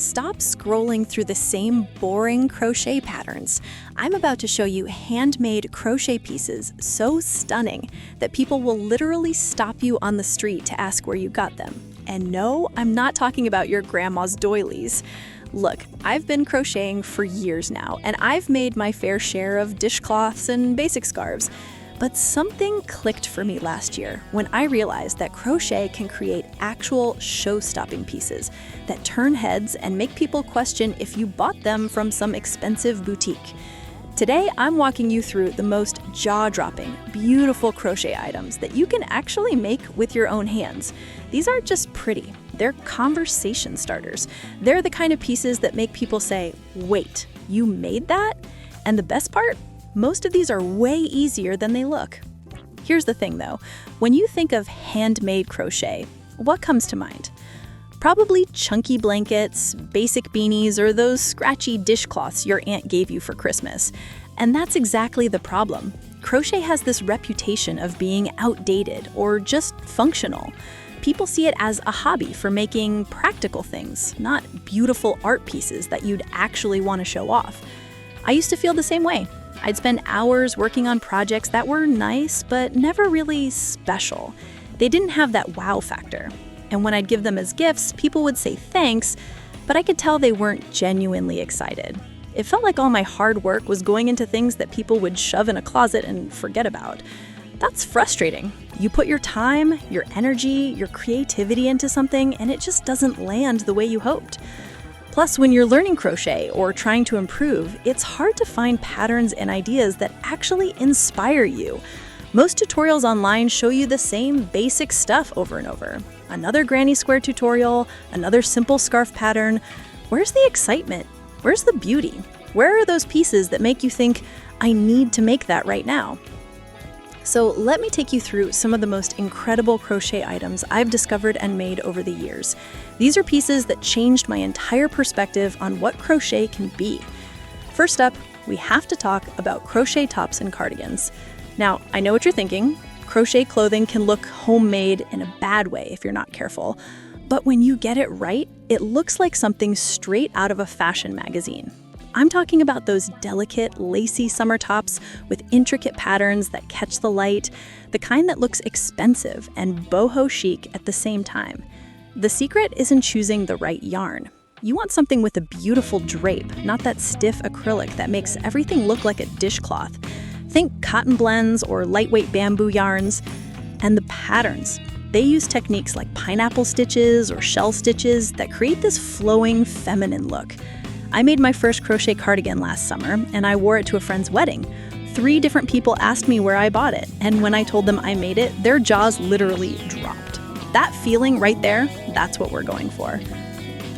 Stop scrolling through the same boring crochet patterns. I'm about to show you handmade crochet pieces so stunning that people will literally stop you on the street to ask where you got them. And no, I'm not talking about your grandma's doilies. Look, I've been crocheting for years now, and I've made my fair share of dishcloths and basic scarves. But something clicked for me last year when I realized that crochet can create actual show-stopping pieces that turn heads and make people question if you bought them from some expensive boutique. Today, I'm walking you through the most jaw-dropping, beautiful crochet items that you can actually make with your own hands. These aren't just pretty, they're conversation starters. They're the kind of pieces that make people say, "Wait, you made that?" And the best part? Most of these are way easier than they look. Here's the thing though, when you think of handmade crochet, what comes to mind? Probably chunky blankets, basic beanies, or those scratchy dishcloths your aunt gave you for Christmas. And that's exactly the problem. Crochet has this reputation of being outdated or just functional. People see it as a hobby for making practical things, not beautiful art pieces that you'd actually want to show off. I used to feel the same way. I'd spend hours working on projects that were nice, but never really special. They didn't have that wow factor. And when I'd give them as gifts, people would say thanks, but I could tell they weren't genuinely excited. It felt like all my hard work was going into things that people would shove in a closet and forget about. That's frustrating. You put your time, your energy, your creativity into something, and it just doesn't land the way you hoped. Plus, when you're learning crochet or trying to improve, it's hard to find patterns and ideas that actually inspire you. Most tutorials online show you the same basic stuff over and over. Another granny square tutorial, another simple scarf pattern. Where's the excitement? Where's the beauty? Where are those pieces that make you think, I need to make that right now? So let me take you through some of the most incredible crochet items I've discovered and made over the years. These are pieces that changed my entire perspective on what crochet can be. First up, we have to talk about crochet tops and cardigans. Now, I know what you're thinking. Crochet clothing can look homemade in a bad way if you're not careful. But when you get it right, it looks like something straight out of a fashion magazine. I'm talking about those delicate, lacy summer tops with intricate patterns that catch the light, the kind that looks expensive and boho chic at the same time. The secret is in choosing the right yarn. You want something with a beautiful drape, not that stiff acrylic that makes everything look like a dishcloth. Think cotton blends or lightweight bamboo yarns. And the patterns. They use techniques like pineapple stitches or shell stitches that create this flowing, feminine look. I made my first crochet cardigan last summer, and I wore it to a friend's wedding. 3 different people asked me where I bought it, and when I told them I made it, their jaws literally dropped. That feeling right there, that's what we're going for.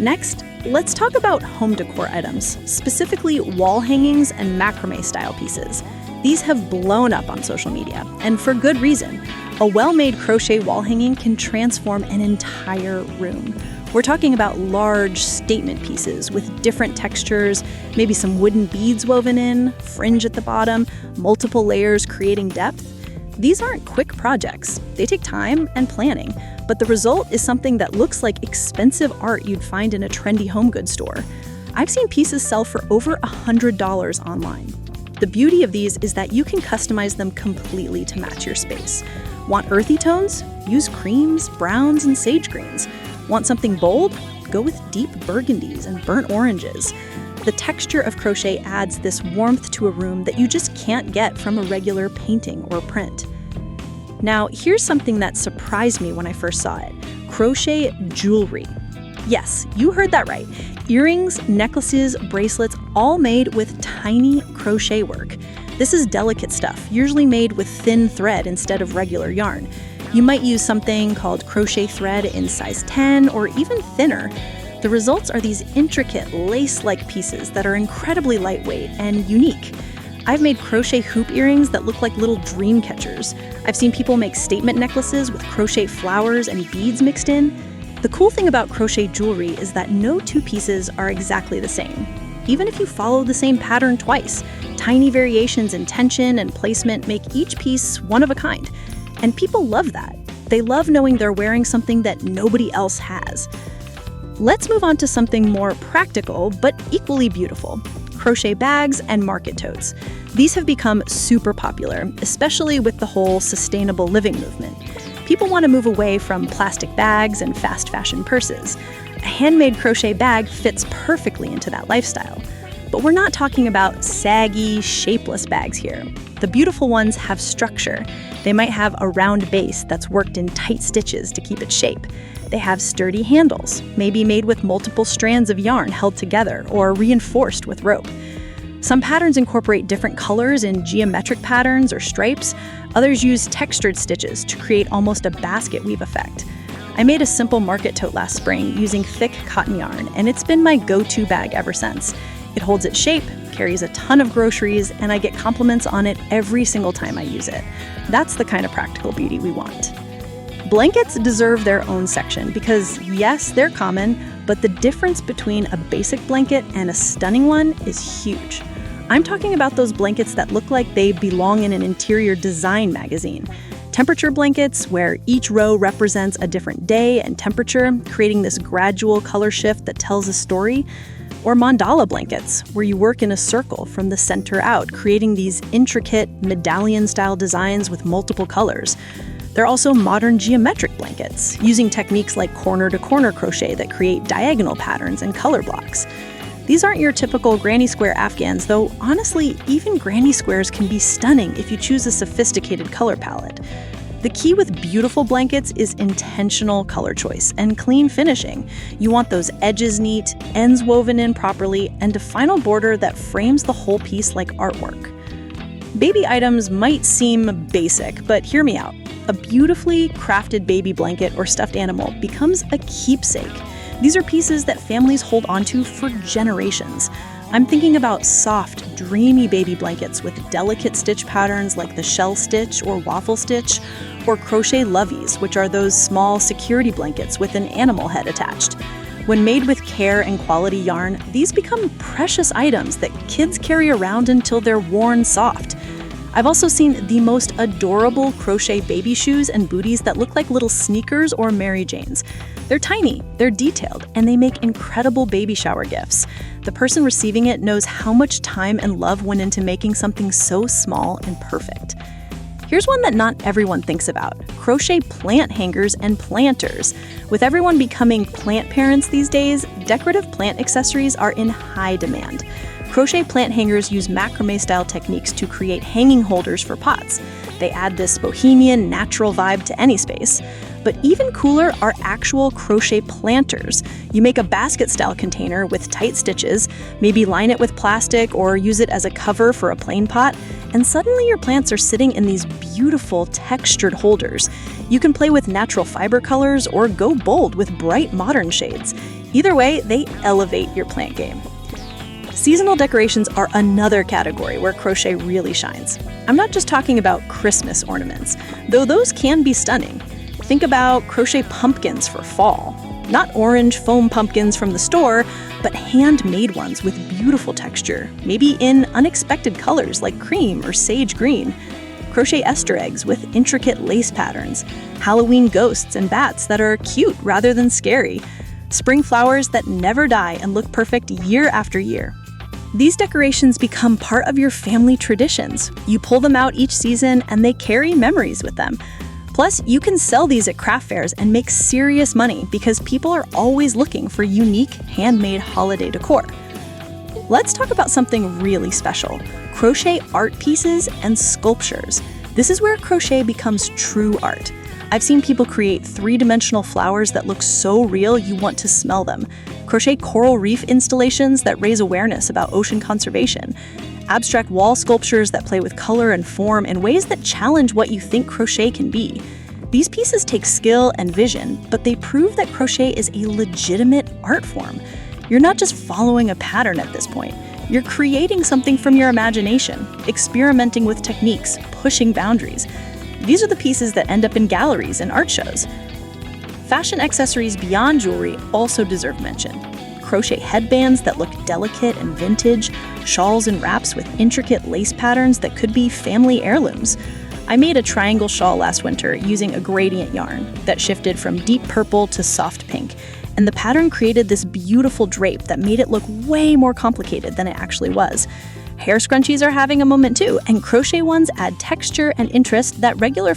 Next, let's talk about home decor items, specifically wall hangings and macrame style pieces. These have blown up on social media, and for good reason. A well-made crochet wall hanging can transform an entire room. We're talking about large statement pieces with different textures, maybe some wooden beads woven in, fringe at the bottom, multiple layers creating depth. These aren't quick projects. They take time and planning, but the result is something that looks like expensive art you'd find in a trendy home goods store. I've seen pieces sell for over $100 online. The beauty of these is that you can customize them completely to match your space. Want earthy tones? Use creams, browns, and sage greens. Want something bold? Go with deep burgundies and burnt oranges. The texture of crochet adds this warmth to a room that you just can't get from a regular painting or print. Now, here's something that surprised me when I first saw it. Crochet jewelry. Yes, you heard that right. Earrings, necklaces, bracelets, all made with tiny crochet work. This is delicate stuff, usually made with thin thread instead of regular yarn. You might use something called crochet thread in size 10 or even thinner. The results are these intricate lace-like pieces that are incredibly lightweight and unique. I've made crochet hoop earrings that look like little dream catchers. I've seen people make statement necklaces with crochet flowers and beads mixed in. The cool thing about crochet jewelry is that no 2 pieces are exactly the same. Even if you follow the same pattern twice, tiny variations in tension and placement make each piece one of a kind. And people love that. They love knowing they're wearing something that nobody else has. Let's move on to something more practical, but equally beautiful: crochet bags and market totes. These have become super popular, especially with the whole sustainable living movement. People want to move away from plastic bags and fast fashion purses. A handmade crochet bag fits perfectly into that lifestyle. But we're not talking about saggy, shapeless bags here. The beautiful ones have structure. They might have a round base that's worked in tight stitches to keep its shape. They have sturdy handles, maybe made with multiple strands of yarn held together or reinforced with rope. Some patterns incorporate different colors in geometric patterns or stripes. Others use textured stitches to create almost a basket weave effect. I made a simple market tote last spring using thick cotton yarn, and it's been my go-to bag ever since. It holds its shape, carries a ton of groceries, and I get compliments on it every single time I use it. That's the kind of practical beauty we want. Blankets deserve their own section because, yes, they're common, but the difference between a basic blanket and a stunning one is huge. I'm talking about those blankets that look like they belong in an interior design magazine. Temperature blankets, where each row represents a different day and temperature, creating this gradual color shift that tells a story. Or mandala blankets, where you work in a circle from the center out, creating these intricate medallion-style designs with multiple colors. There are also modern geometric blankets, using techniques like corner-to-corner crochet that create diagonal patterns and color blocks. These aren't your typical granny square Afghans, though honestly, even granny squares can be stunning if you choose a sophisticated color palette. The key with beautiful blankets is intentional color choice and clean finishing. You want those edges neat, ends woven in properly, and a final border that frames the whole piece like artwork. Baby items might seem basic, but hear me out. A beautifully crafted baby blanket or stuffed animal becomes a keepsake. These are pieces that families hold onto for generations. I'm thinking about soft, dreamy baby blankets with delicate stitch patterns like the shell stitch or waffle stitch, or crochet loveys, which are those small security blankets with an animal head attached. When made with care and quality yarn, these become precious items that kids carry around until they're worn soft. I've also seen the most adorable crochet baby shoes and booties that look like little sneakers or Mary Janes. They're tiny, they're detailed, and they make incredible baby shower gifts. The person receiving it knows how much time and love went into making something so small and perfect. Here's one that not everyone thinks about: crochet plant hangers and planters. With everyone becoming plant parents these days, decorative plant accessories are in high demand. Crochet plant hangers use macrame-style techniques to create hanging holders for pots. They add this bohemian, natural vibe to any space. But even cooler are actual crochet planters. You make a basket-style container with tight stitches, maybe line it with plastic or use it as a cover for a plain pot, and suddenly your plants are sitting in these beautiful textured holders. You can play with natural fiber colors or go bold with bright modern shades. Either way, they elevate your plant game. Seasonal decorations are another category where crochet really shines. I'm not just talking about Christmas ornaments, though those can be stunning. Think about crochet pumpkins for fall. Not orange foam pumpkins from the store, but handmade ones with beautiful texture, maybe in unexpected colors like cream or sage green. Crochet Easter eggs with intricate lace patterns. Halloween ghosts and bats that are cute rather than scary. Spring flowers that never die and look perfect year after year. These decorations become part of your family traditions. You pull them out each season and they carry memories with them. Plus, you can sell these at craft fairs and make serious money because people are always looking for unique, handmade holiday decor. Let's talk about something really special: crochet art pieces and sculptures. This is where crochet becomes true art. I've seen people create three-dimensional flowers that look so real you want to smell them. Crochet coral reef installations that raise awareness about ocean conservation. Abstract wall sculptures that play with color and form in ways that challenge what you think crochet can be. These pieces take skill and vision, but they prove that crochet is a legitimate art form. You're not just following a pattern at this point. You're creating something from your imagination, experimenting with techniques, pushing boundaries. These are the pieces that end up in galleries and art shows. Fashion accessories beyond jewelry also deserve mention. Crochet headbands that look delicate and vintage, shawls and wraps with intricate lace patterns that could be family heirlooms. I made a triangle shawl last winter using a gradient yarn that shifted from deep purple to soft pink, and the pattern created this beautiful drape that made it look way more complicated than it actually was. Hair scrunchies are having a moment too, and crochet ones add texture and interest that regular